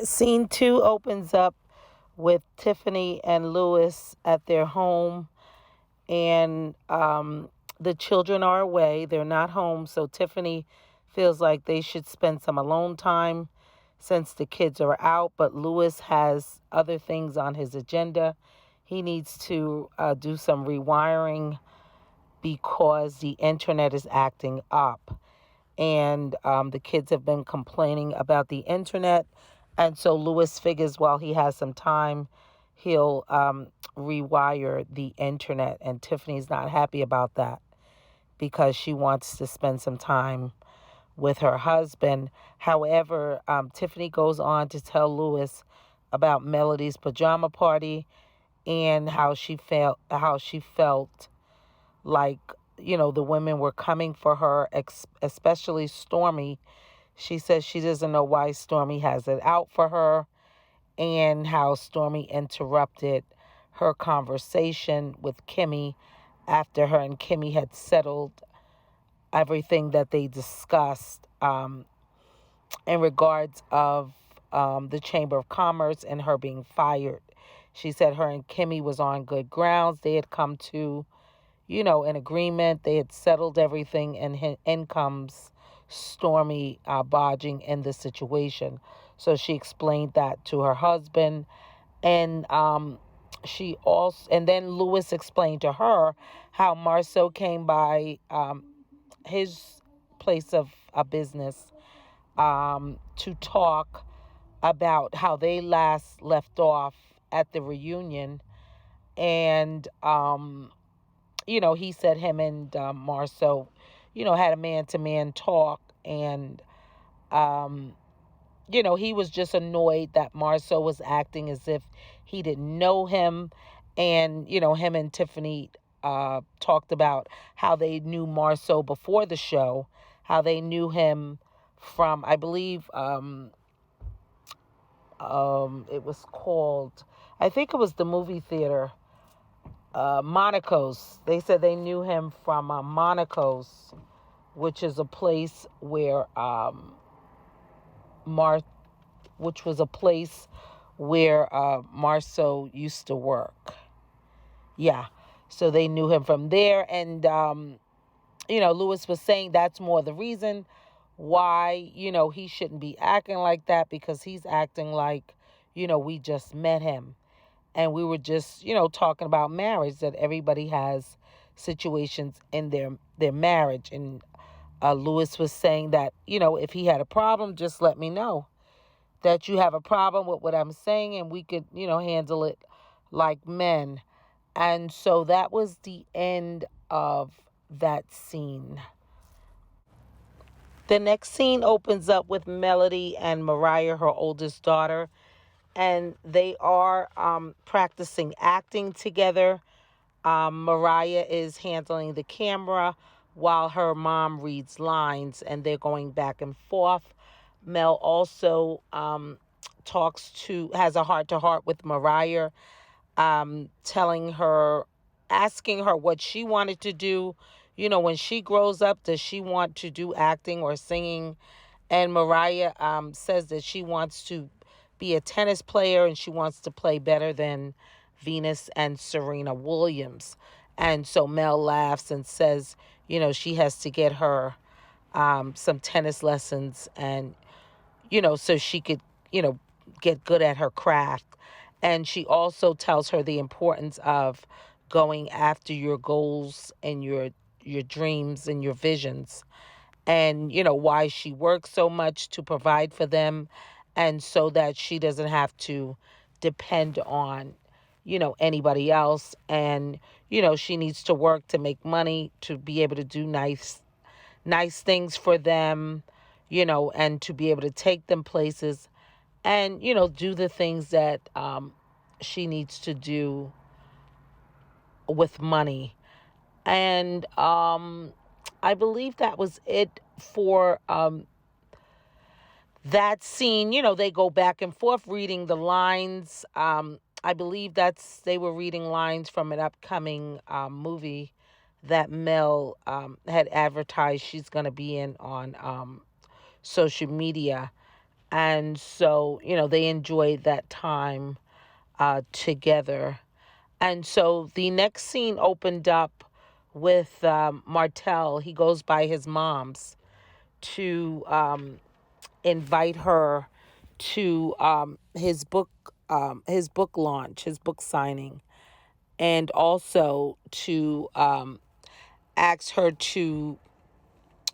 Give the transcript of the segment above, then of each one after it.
Scene two opens up with Tiffany and Lewis at their home, and the children are away. They're not home, so Tiffany feels like they should spend some alone time since the kids are out, but Lewis has other things on his agenda. He needs to do some rewiring because the internet is acting up. And the kids have been complaining about the internet. And so Lewis figures while he has some time, he'll rewire the internet. And Tiffany's not happy about that because she wants to spend some time with her husband. However, Tiffany goes on to tell Lewis about Melody's pajama party and how she felt like, the women were coming for her, especially Stormy. She says she doesn't know why Stormy has it out for her, and how Stormy interrupted her conversation with Kimmy after her and Kimmy had settled everything that they discussed in regards of the Chamber of Commerce and her being fired. She said her and Kimmy was on good grounds. They had come to, an agreement. They had settled everything, and in comes Stormy barging in the situation. So she explained that to her husband, and and then Lewis explained to her how Marsau came by his place of business to talk about how they last left off at the reunion, and he said him and Marceau, had a man-to-man talk, and um, he was just annoyed that Marceau was acting as if he didn't know him, and him and Tiffany talked about how they knew Marceau before the show, how they knew him from, I believe, it was called, I think it was the movie theater, Monaco's. They said they knew him from Monaco's, which is a place where Mar, which was a place where Marceau used to work. Yeah, so they knew him from there, and Lewis was saying that's more the reason why he shouldn't be acting like that, because he's acting like we just met him. And we were just, talking about marriage, that everybody has situations in their marriage. And Lewis was saying that, if he had a problem, just let me know that you have a problem with what I'm saying, and we could, handle it like men. And so that was the end of that scene. The next scene opens up with Melody and Mariah, her oldest daughter, and they are practicing acting together. Mariah is handling the camera while her mom reads lines, and they're going back and forth. Mel also has a heart to heart with Mariah, telling her, asking her what she wanted to do. When she grows up, does she want to do acting or singing? And Mariah says that she wants to be a tennis player, and she wants to play better than Venus and Serena Williams. And so Mel laughs and says, she has to get her some tennis lessons, and, so she could, get good at her craft. And she also tells her the importance of going after your goals and your dreams and your visions, and why she works so much to provide for them, and so that she doesn't have to depend on anybody else. And she needs to work to make money to be able to do nice things for them, and to be able to take them places, and do the things that she needs to do with money. And I believe that was it for that scene. They go back and forth reading the lines. I believe they were reading lines from an upcoming movie that Mel had advertised she's going to be in on social media. And so, they enjoyed that time together. And so the next scene opened up with Martel. He goes by his mom's to invite her to his book launch, his book signing, and also to ask her to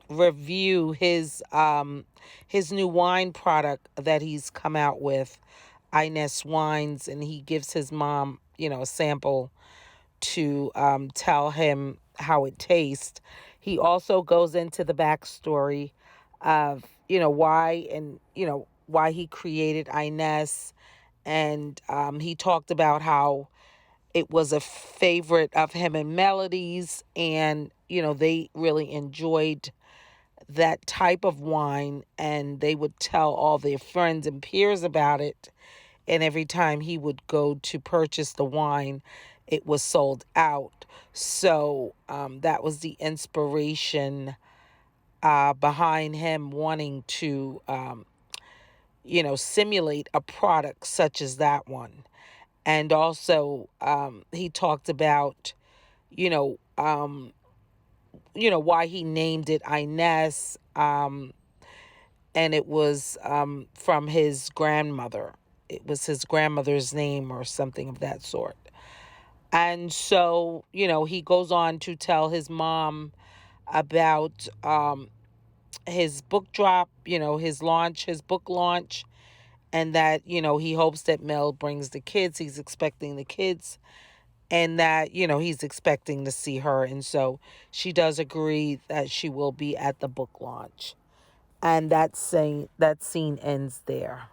review his new wine product that he's come out with, Ines Wines, and he gives his mom, a sample to tell him how it tastes. He also goes into the backstory of, why he created Ines. And he talked about how it was a favorite of him and Melody's. And, they really enjoyed that type of wine. And they would tell all their friends and peers about it. And every time he would go to purchase the wine, it was sold out. So that was the inspiration behind him wanting to, simulate a product such as that one. And also, he talked about, you know, um, why he named it Ines, and it was from his grandmother. It was his grandmother's name or something of that sort. And so, he goes on to tell his mom about his book drop, his book launch, and that, he hopes that Mel brings the kids. He's expecting the kids, and that, he's expecting to see her. And so she does agree that she will be at the book launch. And that scene ends there.